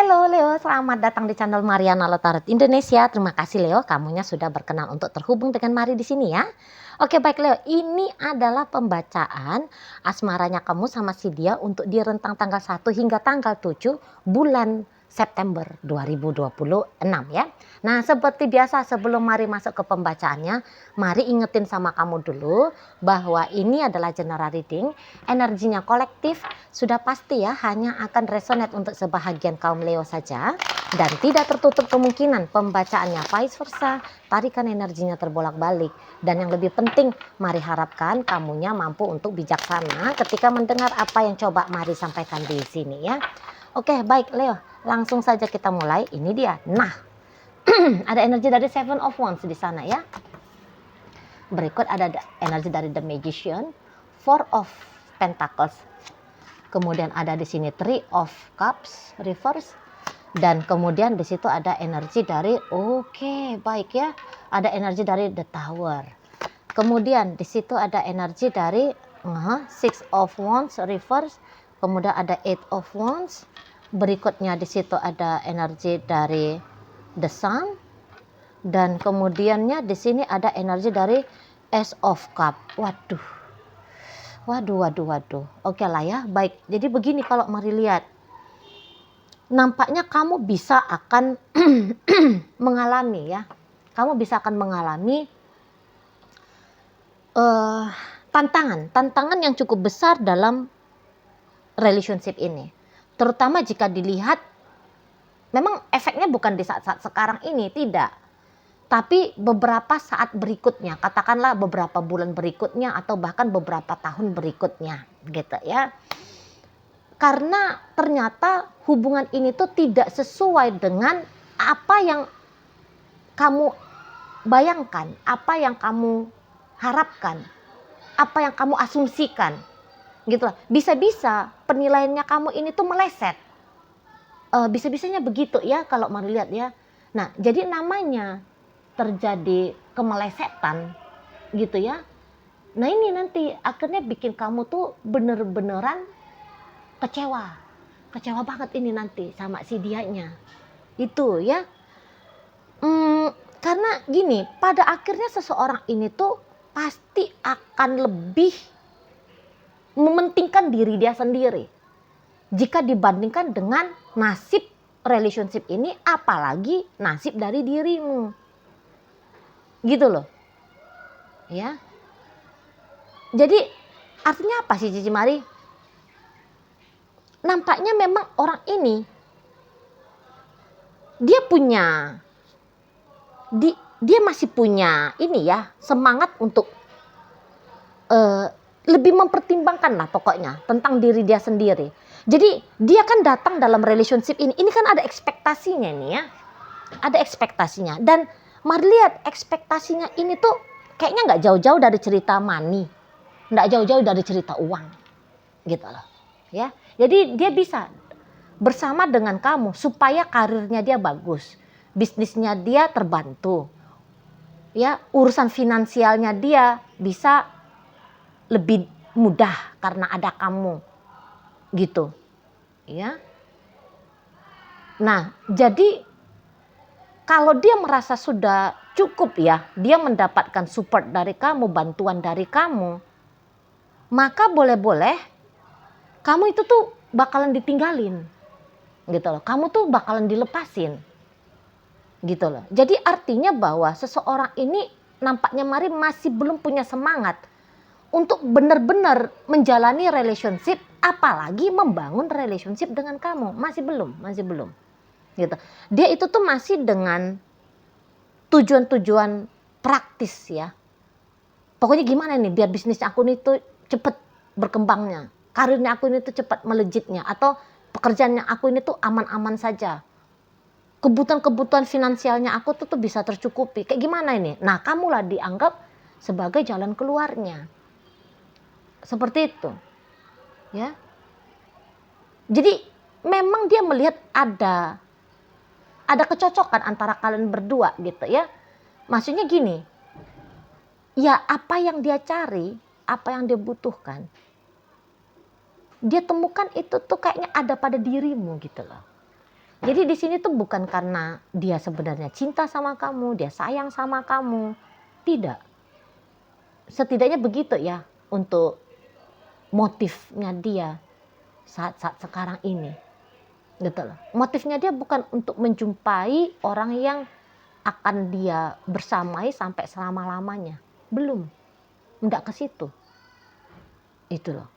Halo Leo, selamat datang di channel Mariana Lotarot Indonesia. Terima kasih Leo, kamunya sudah berkenan untuk terhubung dengan Mari di sini ya. Oke baik Leo, ini adalah pembacaan asmaranya kamu sama si dia untuk di rentang tanggal 1 hingga tanggal 7 bulan September 2026 ya. Nah seperti biasa sebelum Mari masuk ke pembacaannya, Mari ingetin sama kamu dulu bahwa ini adalah general reading, energinya kolektif, sudah pasti ya hanya akan resonate untuk sebahagian kaum Leo saja dan tidak tertutup kemungkinan pembacaannya vice versa, tarikan energinya terbolak-balik. Dan yang lebih penting, Mari harapkan kamunya mampu untuk bijaksana ketika mendengar apa yang coba Mari sampaikan di sini ya. Oke, baik Leo, langsung saja kita mulai. Ini dia. Nah, ada energi dari Seven of Wands di sana ya. Berikut ada energi dari The Magician, Four of Pentacles. Kemudian ada di sini Three of Cups reverse, dan kemudian di situ ada energi dari baik ya, ada energi dari The Tower. Kemudian di situ ada energi dari Six of Wands reverse, kemudian ada Eight of Wands. Berikutnya di situ ada energi dari The Sun, dan kemudiannya di sini ada energi dari Ace of Cup. Waduh. Oke lah ya, baik. Jadi begini kalau Mari lihat. Nampaknya kamu bisa akan mengalami ya. Kamu bisa akan mengalami tantangan yang cukup besar dalam relationship ini. Terutama jika dilihat, memang efeknya bukan di saat-saat sekarang ini, tidak. Tapi beberapa saat berikutnya, katakanlah beberapa bulan berikutnya atau bahkan beberapa tahun berikutnya gitu ya. Karena ternyata hubungan ini tuh tidak sesuai dengan apa yang kamu bayangkan, apa yang kamu harapkan, apa yang kamu asumsikan gitu lah. Bisa-bisa penilaiannya kamu ini tuh meleset. Bisa-bisanya begitu ya kalau Mari lihat ya. Nah, jadi namanya terjadi kemelesetan gitu ya. Nah ini nanti akhirnya bikin kamu tuh bener-beneran kecewa banget ini nanti sama si dianya itu ya. Karena gini, pada akhirnya seseorang ini tuh pasti akan lebih mementingkan diri dia sendiri jika dibandingkan dengan nasib relationship ini, apalagi nasib dari dirimu gitu loh ya. Jadi artinya apa sih Cici Mari? Nampaknya memang orang ini dia masih punya ini ya, semangat untuk lebih mempertimbangkan lah pokoknya tentang diri dia sendiri. Jadi dia kan datang dalam relationship ini kan ada ekspektasinya nih ya, ada ekspektasinya. Dan Mari lihat ekspektasinya ini tuh kayaknya nggak jauh-jauh dari cerita money, nggak jauh-jauh dari cerita uang gitu loh ya. Jadi dia bisa bersama dengan kamu supaya karirnya dia bagus, bisnisnya dia terbantu ya, urusan finansialnya dia bisa lebih mudah karena ada kamu gitu ya. Nah jadi kalau dia merasa sudah cukup ya, dia mendapatkan support dari kamu, bantuan dari kamu, maka boleh-boleh kamu itu tuh bakalan ditinggalin gitu loh. Kamu tuh bakalan dilepasin gitu loh. Jadi artinya bahwa seseorang ini nampaknya Mari masih belum punya semangat untuk benar-benar menjalani relationship, apalagi membangun relationship dengan kamu. Masih belum gitu. Dia itu tuh masih dengan tujuan-tujuan praktis ya. Pokoknya gimana nih biar bisnis aku ini tuh cepet berkembangnya, karirnya aku ini tuh cepat melejitnya, atau pekerjaannya aku ini tuh aman-aman saja, kebutuhan-kebutuhan finansialnya aku tuh bisa tercukupi. Kayak gimana ini? Nah kamulah dianggap sebagai jalan keluarnya, seperti itu ya. Jadi memang dia melihat ada kecocokan antara kalian berdua gitu ya. Maksudnya gini, ya apa yang dia cari, apa yang dia butuhkan, dia temukan itu tuh kayaknya ada pada dirimu gitu loh. Jadi di sini tuh bukan karena dia sebenarnya cinta sama kamu, dia sayang sama kamu. Tidak. Setidaknya begitu ya untuk motifnya dia saat-saat sekarang ini. Gitu loh. Motifnya dia bukan untuk menjumpai orang yang akan dia bersamai sampai selama-lamanya. Belum. Enggak ke situ. Itu loh.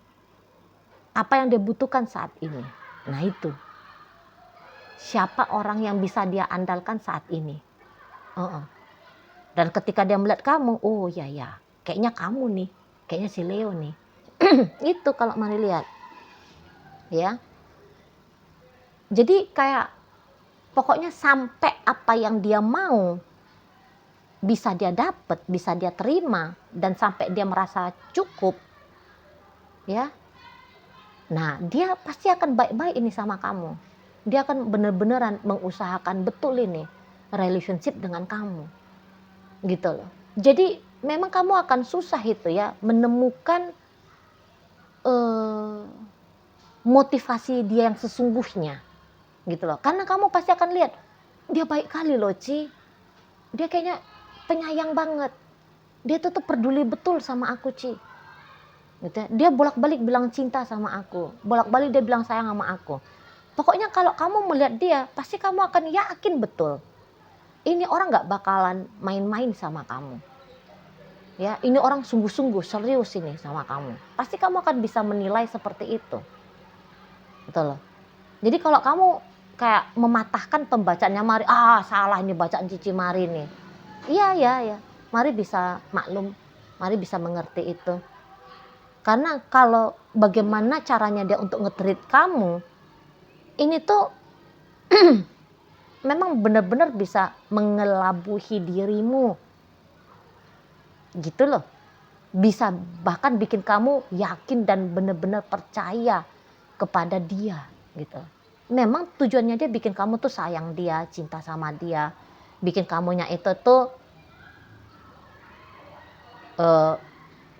Apa yang dia butuhkan saat ini. Nah itu. Siapa orang yang bisa dia andalkan saat ini. Dan ketika dia melihat kamu, oh ya, kayaknya kamu nih. Kayaknya si Leo nih. Itu kalau mari lihat. Ya. Jadi kayak pokoknya sampai apa yang dia mau bisa dia dapat, bisa dia terima, dan sampai dia merasa cukup, ya. Nah, dia pasti akan baik-baik ini sama kamu. Dia akan benar-benaran mengusahakan betul ini relationship dengan kamu, gitu loh. Jadi memang kamu akan susah itu ya menemukan motivasi dia yang sesungguhnya, gitu loh. Karena kamu pasti akan lihat dia baik kali loh, Ci. Dia kayaknya penyayang banget. Dia tuh peduli betul sama aku, Ci. Gitu. Dia bolak-balik bilang cinta sama aku. Bolak-balik dia bilang sayang sama aku. Pokoknya kalau kamu melihat dia, pasti kamu akan yakin betul. Ini orang gak bakalan main-main sama kamu. Ya, ini orang sungguh-sungguh serius ini sama kamu. Pasti kamu akan bisa menilai seperti itu. Betul loh. Jadi kalau kamu kayak mematahkan pembacaannya Mari, salah ini bacaan Cici Mari nih. Iya. Mari bisa maklum, Mari bisa mengerti itu. Karena kalau bagaimana caranya dia untuk nge-treat kamu, ini tuh memang benar-benar bisa mengelabuhi dirimu. Gitu loh. Bisa bahkan bikin kamu yakin dan benar-benar percaya kepada dia gitu. Memang tujuannya dia bikin kamu tuh sayang dia, cinta sama dia. Bikin kamunya itu tuh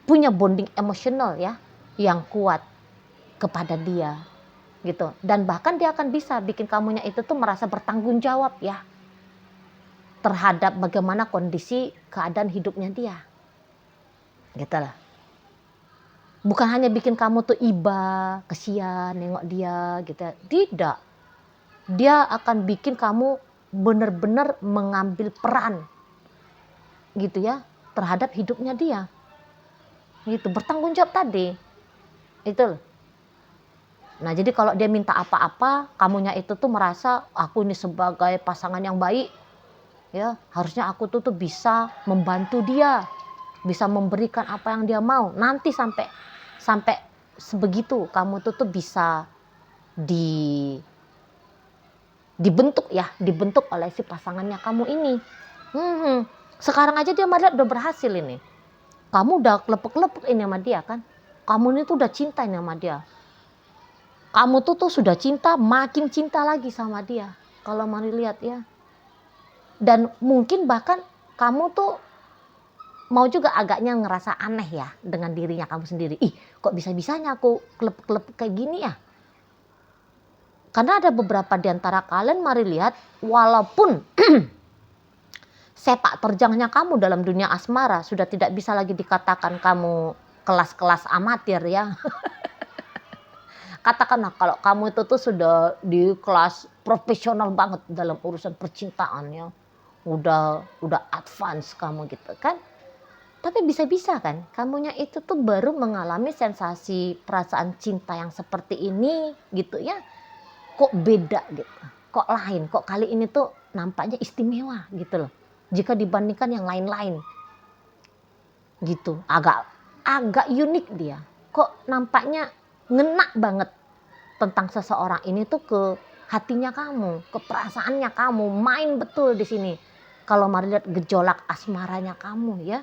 punya bonding emosional ya yang kuat kepada dia gitu. Dan bahkan dia akan bisa bikin kamunya itu tuh merasa bertanggung jawab ya terhadap bagaimana kondisi keadaan hidupnya dia. Gitu lah. Bukan hanya bikin kamu tuh iba, kesian nengok dia gitu. Tidak. Dia akan bikin kamu benar-benar mengambil peran gitu ya terhadap hidupnya dia. Gitu, bertanggung jawab tadi. Itu loh. Nah, jadi kalau dia minta apa-apa, kamunya itu tuh merasa aku ini sebagai pasangan yang baik, ya harusnya aku tuh bisa membantu dia, bisa memberikan apa yang dia mau. Nanti sampai sebegitu kamu tuh bisa dibentuk oleh si pasangannya kamu ini. Sekarang aja dia malah udah berhasil ini. Kamu udah kelepek-kelepek ini sama dia kan? Kamu ini tuh udah cinta ini sama dia. Kamu tuh sudah cinta, makin cinta lagi sama dia. Kalau mari lihat ya. Dan mungkin bahkan kamu tuh mau juga agaknya ngerasa aneh ya dengan dirinya kamu sendiri. Kok bisa-bisanya aku kelepek-kelepek kayak gini ya? Karena ada beberapa di antara kalian mari lihat, walaupun sepak terjangnya kamu dalam dunia asmara sudah tidak bisa lagi dikatakan kamu kelas-kelas amatir ya. Katakanlah kalau kamu itu tuh sudah di kelas profesional banget dalam urusan percintaan ya. Udah advance kamu gitu kan. Tapi bisa-bisa kan kamunya itu tuh baru mengalami sensasi perasaan cinta yang seperti ini gitu ya. Kok beda gitu. Kok lain, kok kali ini tuh nampaknya istimewa gitu loh. Jika dibandingkan yang lain-lain. Gitu, agak unik dia. Kok nampaknya ngena banget tentang seseorang ini tuh ke hatinya kamu, ke perasaannya kamu, main betul di sini. Kalau mari lihat gejolak asmaranya kamu ya.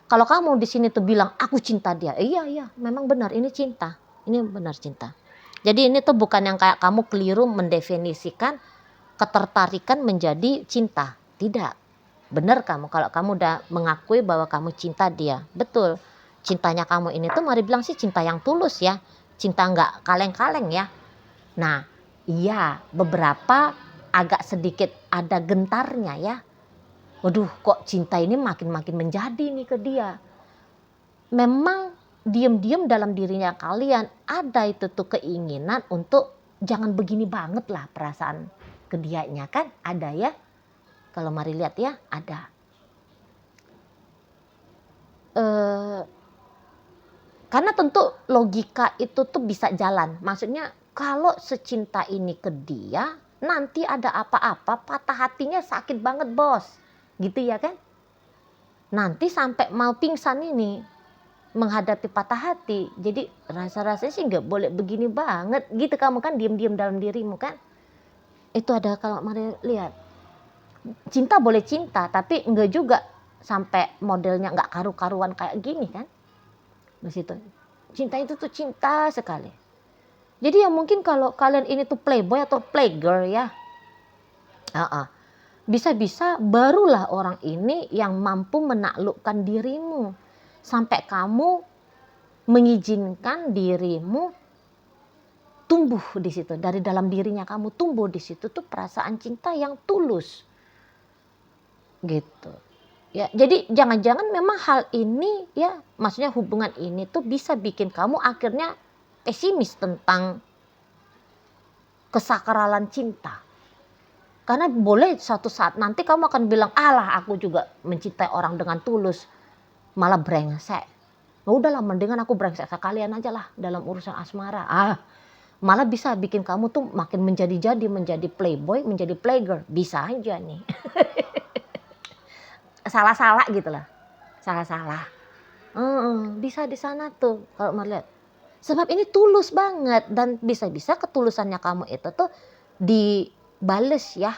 Kalau kamu di sini tuh bilang aku cinta dia, iya, memang benar ini cinta, ini benar cinta. Jadi ini tuh bukan yang kayak kamu keliru mendefinisikan ketertarikan menjadi cinta, tidak. Benar kamu kalau kamu udah mengakui bahwa kamu cinta dia, betul. Cintanya kamu ini tuh mari bilang sih cinta yang tulus ya. Cinta nggak kaleng-kaleng ya. Nah, Iya, beberapa agak sedikit ada gentarnya ya. Waduh, kok cinta ini makin-makin menjadi nih ke dia. Memang diam-diam dalam dirinya kalian ada itu tuh keinginan untuk jangan begini banget lah perasaan ke dianya, kan ada ya. Kalau mari lihat ya, ada. Karena tentu logika itu tuh bisa jalan. Maksudnya kalau secinta ini ke dia, nanti ada apa-apa patah hatinya sakit banget bos. Gitu ya kan? Nanti sampai mau pingsan ini menghadapi patah hati. Jadi rasa-rasanya sih nggak boleh begini banget. Gitu kamu kan diam-diam dalam dirimu kan. Itu ada kalau mari lihat. Cinta boleh cinta tapi enggak juga sampai modelnya nggak karu-karuan kayak gini kan. Di situ. Cinta itu tuh cinta sekali. Jadi ya mungkin kalau kalian ini tuh playboy atau playgirl ya. Bisa-bisa barulah orang ini yang mampu menaklukkan dirimu. Sampai kamu mengizinkan dirimu tumbuh di situ. Dari dalam dirinya kamu tumbuh di situ tuh perasaan cinta yang tulus. Gitu. Ya, jadi jangan-jangan memang hal ini ya, maksudnya hubungan ini tuh bisa bikin kamu akhirnya pesimis tentang kesakralan cinta. Karena boleh suatu saat nanti kamu akan bilang, alah aku juga mencintai orang dengan tulus, malah brengsek. Nah, udahlah mendingan aku brengsek sekalian aja lah dalam urusan asmara. Malah bisa bikin kamu tuh makin menjadi-jadi, menjadi playboy, menjadi playgirl. Bisa aja nih. Salah-salah gitu lah. Salah-salah. Bisa di sana tuh kalau melihat. Sebab ini tulus banget dan bisa-bisa ketulusannya kamu itu tuh dibales ya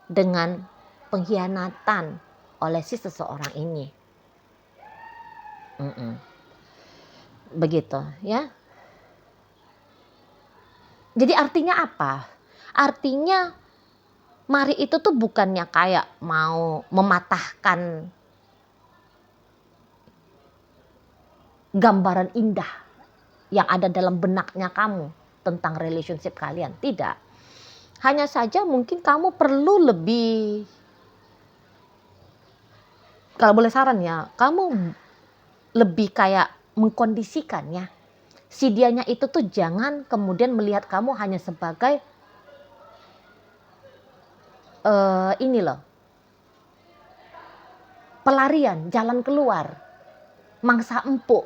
dengan pengkhianatan oleh si seseorang ini. Begitu ya. Jadi artinya apa? Artinya Mari itu tuh bukannya kayak mau mematahkan gambaran indah yang ada dalam benaknya kamu tentang relationship kalian. Tidak. Hanya saja mungkin kamu perlu lebih, kalau boleh saran ya, kamu lebih kayak mengkondisikan ya. Si dianya itu tuh jangan kemudian melihat kamu hanya sebagai ini loh, pelarian, jalan keluar, mangsa empuk.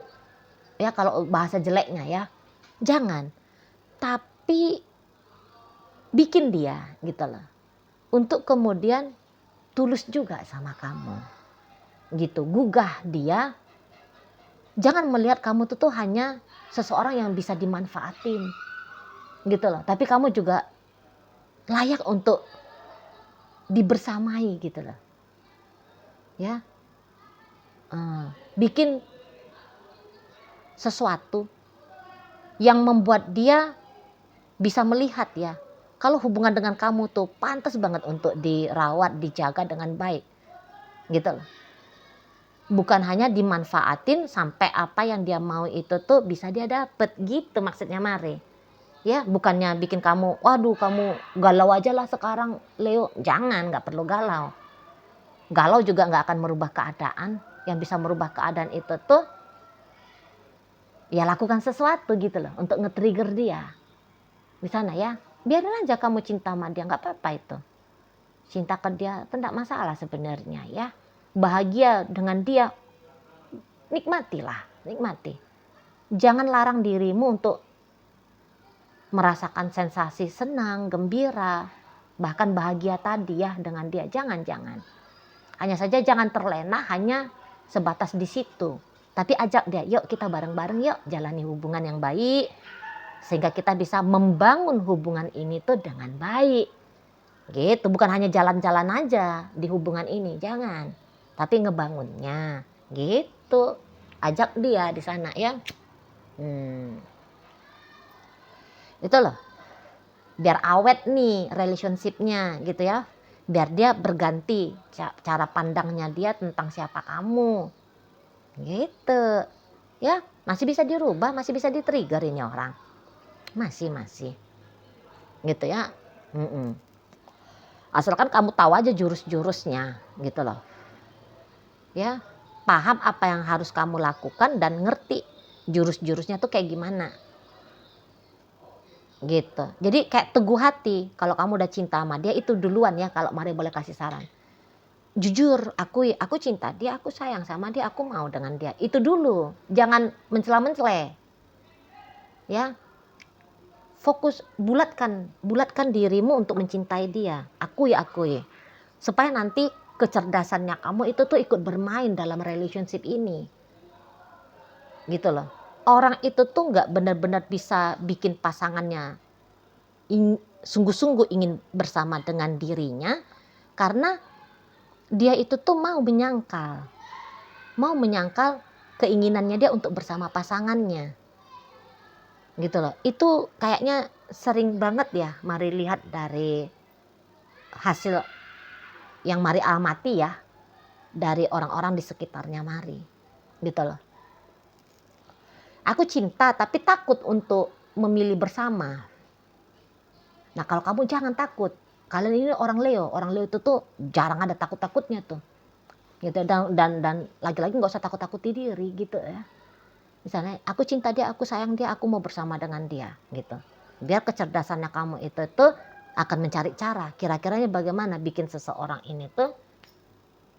Ya kalau bahasa jeleknya ya. Jangan. Tapi bikin dia gitu loh. Untuk kemudian tulus juga sama kamu. Gitu, gugah dia. Jangan melihat kamu tuh hanya seseorang yang bisa dimanfaatin. Gitu loh. Tapi kamu juga layak untuk dibersamai gitu loh. Ya. Bikin sesuatu yang membuat dia bisa melihat ya, kalau hubungan dengan kamu tuh pantas banget untuk dirawat, dijaga dengan baik. Gitu loh. Bukan hanya dimanfaatin sampai apa yang dia mau itu tuh bisa dia dapet gitu maksudnya Mari. Ya, bukannya bikin kamu, waduh kamu galau aja lah sekarang Leo. Jangan, gak perlu galau. Galau juga gak akan merubah keadaan. Yang bisa merubah keadaan itu tuh ya lakukan sesuatu gitu loh untuk nge-trigger dia. Di sana ya, biarin aja kamu cinta sama dia, gak apa-apa itu. Cinta ke dia itu gak masalah sebenarnya ya. Bahagia dengan dia, nikmatilah, nikmati. Jangan larang dirimu untuk merasakan sensasi senang, gembira, bahkan bahagia tadi ya dengan dia. Jangan. Hanya saja jangan terlena hanya sebatas di situ. Tapi ajak dia, yuk kita bareng-bareng yuk jalani hubungan yang baik. Sehingga kita bisa membangun hubungan ini tuh dengan baik. Gitu, bukan hanya jalan-jalan aja di hubungan ini, jangan. Tapi ngebangunnya, gitu. Ajak dia di sana ya. Itu loh. Biar awet nih relationship-nya gitu ya. Biar dia berganti cara pandangnya dia tentang siapa kamu. Gitu. Ya, masih bisa dirubah, masih bisa di-trigger ini orang. Masih. gitu ya. Asalkan kamu tahu aja jurus-jurusnya gitu loh ya, paham apa yang harus kamu lakukan dan ngerti jurus-jurusnya tuh kayak gimana gitu. Jadi kayak teguh hati, kalau kamu udah cinta sama dia itu duluan ya, kalau Mari boleh kasih saran. Jujur, aku cinta dia, aku sayang sama dia, aku mau dengan dia. Itu dulu, jangan mencela-mencela. Ya. Fokus, bulatkan dirimu untuk mencintai dia. Akui. Supaya nanti kecerdasannya kamu itu tuh ikut bermain dalam relationship ini. Gitu loh. Orang itu tuh nggak benar-benar bisa bikin pasangannya sungguh-sungguh ingin bersama dengan dirinya karena dia itu tuh mau menyangkal keinginannya dia untuk bersama pasangannya gitu loh. Itu kayaknya sering banget ya Mari lihat dari hasil yang Mari amati ya dari orang-orang di sekitarnya Mari gitu loh. Aku cinta tapi takut untuk memilih bersama. Nah kalau kamu jangan takut, kalian ini orang Leo itu tuh jarang ada takut-takutnya tuh gitu. Dan lagi-lagi nggak usah takut-takuti diri gitu ya. Misalnya aku cinta dia, aku sayang dia, aku mau bersama dengan dia gitu. Biar kecerdasannya kamu itu tuh akan mencari cara kira-kiranya bagaimana bikin seseorang ini tuh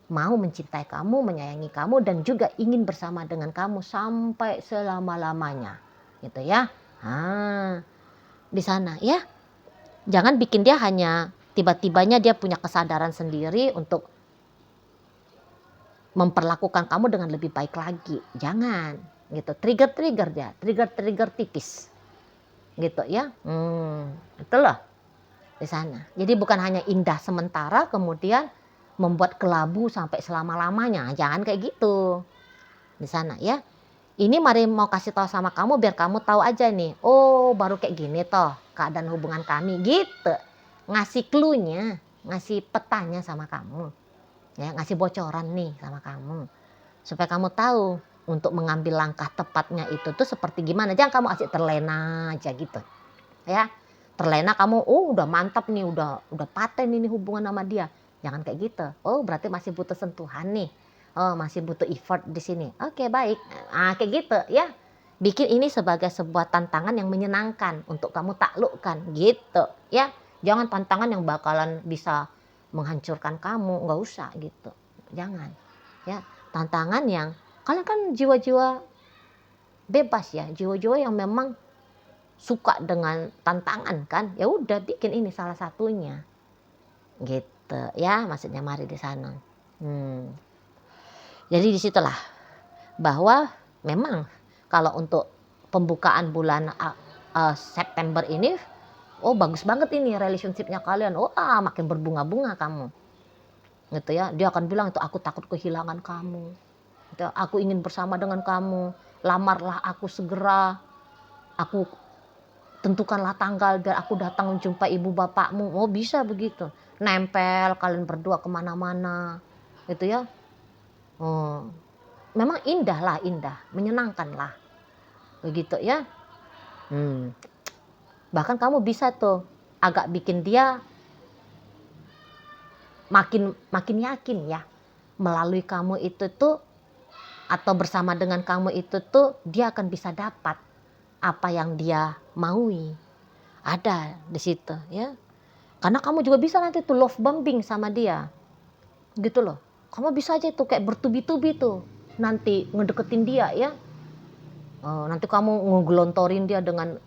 mau mencintai kamu, menyayangi kamu dan juga ingin bersama dengan kamu sampai selama-lamanya gitu ya. Di sana ya. Jangan bikin dia hanya tiba-tibanya dia punya kesadaran sendiri untuk memperlakukan kamu dengan lebih baik lagi. Jangan gitu. Trigger tipis. Gitu ya. Itulah di sana. Jadi bukan hanya indah sementara kemudian membuat kelabu sampai selama-lamanya. Jangan kayak gitu. Di sana ya. Ini Mari mau kasih tahu sama kamu biar kamu tahu aja nih. Oh, baru kayak gini toh keadaan hubungan kami gitu. Ngasih clue-nya, ngasih petanya sama kamu. Ya, ngasih bocoran nih sama kamu. Supaya kamu tahu untuk mengambil langkah tepatnya itu tuh seperti gimana. Jangan kamu asik terlena aja gitu. Ya. Terlena kamu, udah mantap nih, udah paten ini hubungan sama dia. Jangan kayak gitu. Oh, berarti masih butuh sentuhan nih. Oh, masih butuh effort di sini. Oke, baik. Kayak gitu ya. Bikin ini sebagai sebuah tantangan yang menyenangkan untuk kamu taklukkan gitu ya. Jangan tantangan yang bakalan bisa menghancurkan kamu, nggak usah gitu. Jangan. Ya, tantangan yang kalian kan jiwa-jiwa bebas ya, jiwa-jiwa yang memang suka dengan tantangan kan. Ya udah bikin ini salah satunya. Gitu ya, maksudnya Mari di sana. Jadi disitulah bahwa memang kalau untuk pembukaan bulan September ini, bagus banget ini relationshipnya kalian. Makin berbunga-bunga kamu. Gitu ya. Dia akan bilang itu aku takut kehilangan kamu. Gitu, aku ingin bersama dengan kamu. Lamarlah aku segera. Aku tentukanlah tanggal biar aku datang menjumpai ibu bapakmu. Bisa begitu. Nempel kalian berdua kemana-mana. Gitu ya. Memang indah, menyenangkan lah. Begitu ya. Bahkan kamu bisa tuh agak bikin dia makin yakin ya. Melalui kamu itu tuh atau bersama dengan kamu itu tuh dia akan bisa dapat apa yang dia maui. Ada di situ ya. Karena kamu juga bisa nanti tuh love bombing sama dia. Gitu loh. Kamu bisa aja tuh kayak bertubi-tubi tuh nanti ngedeketin dia ya. Nanti kamu ngegelontorin dia dengan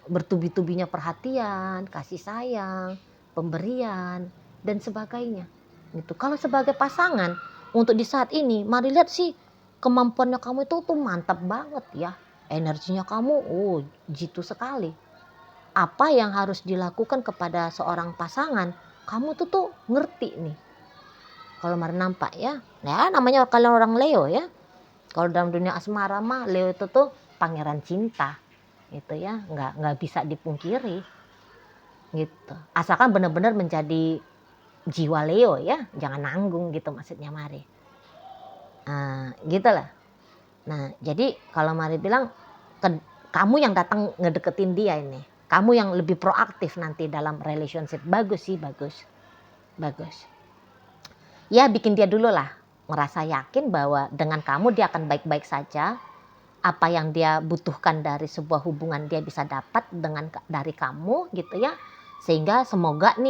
bertubi-tubinya perhatian, kasih sayang, pemberian dan sebagainya. Gitu. Kalau sebagai pasangan untuk di saat ini, Mari lihat sih kemampuannya kamu itu tuh mantap banget ya. Energinya kamu jitu sekali. Apa yang harus dilakukan kepada seorang pasangan, kamu tuh ngerti nih. Kalau Mari nampak ya. Ya namanya kalian orang Leo ya. Kalau dalam dunia asmara mah Leo itu tuh pangeran cinta. Gitu ya, nggak bisa dipungkiri. Gitu. Asalkan benar-benar menjadi jiwa Leo ya, jangan nanggung gitu maksudnya Mari. Gitu lah. Nah, jadi kalau Mari bilang kamu yang datang ngedeketin dia ini. Kamu yang lebih proaktif nanti dalam relationship. Bagus sih, bagus. Bagus. Ya bikin dia dulu lah ngerasa yakin bahwa dengan kamu dia akan baik-baik saja. Apa yang dia butuhkan dari sebuah hubungan dia bisa dapat dari kamu gitu ya. Sehingga semoga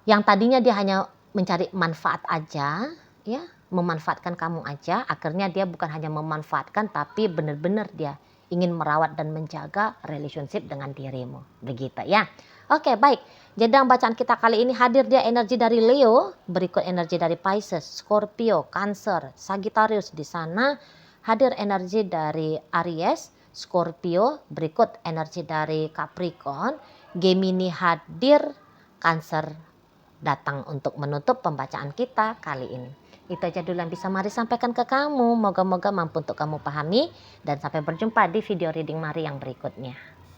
yang tadinya dia hanya mencari manfaat aja, ya, memanfaatkan kamu aja, akhirnya dia bukan hanya memanfaatkan tapi benar-benar dia ingin merawat dan menjaga relationship dengan dirimu. Begitu ya. Oke, baik. Jadi dalam bacaan kita kali ini hadir dia energi dari Leo, berikut energi dari Pisces, Scorpio, Cancer, Sagittarius. Di sana hadir energi dari Aries, Scorpio, berikut energi dari Capricorn, Gemini hadir, Cancer datang untuk menutup pembacaan kita kali ini. Itu aja dulu yang bisa Mari sampaikan ke kamu. Moga-moga mampu untuk kamu pahami. Dan sampai berjumpa di video reading Mari yang berikutnya.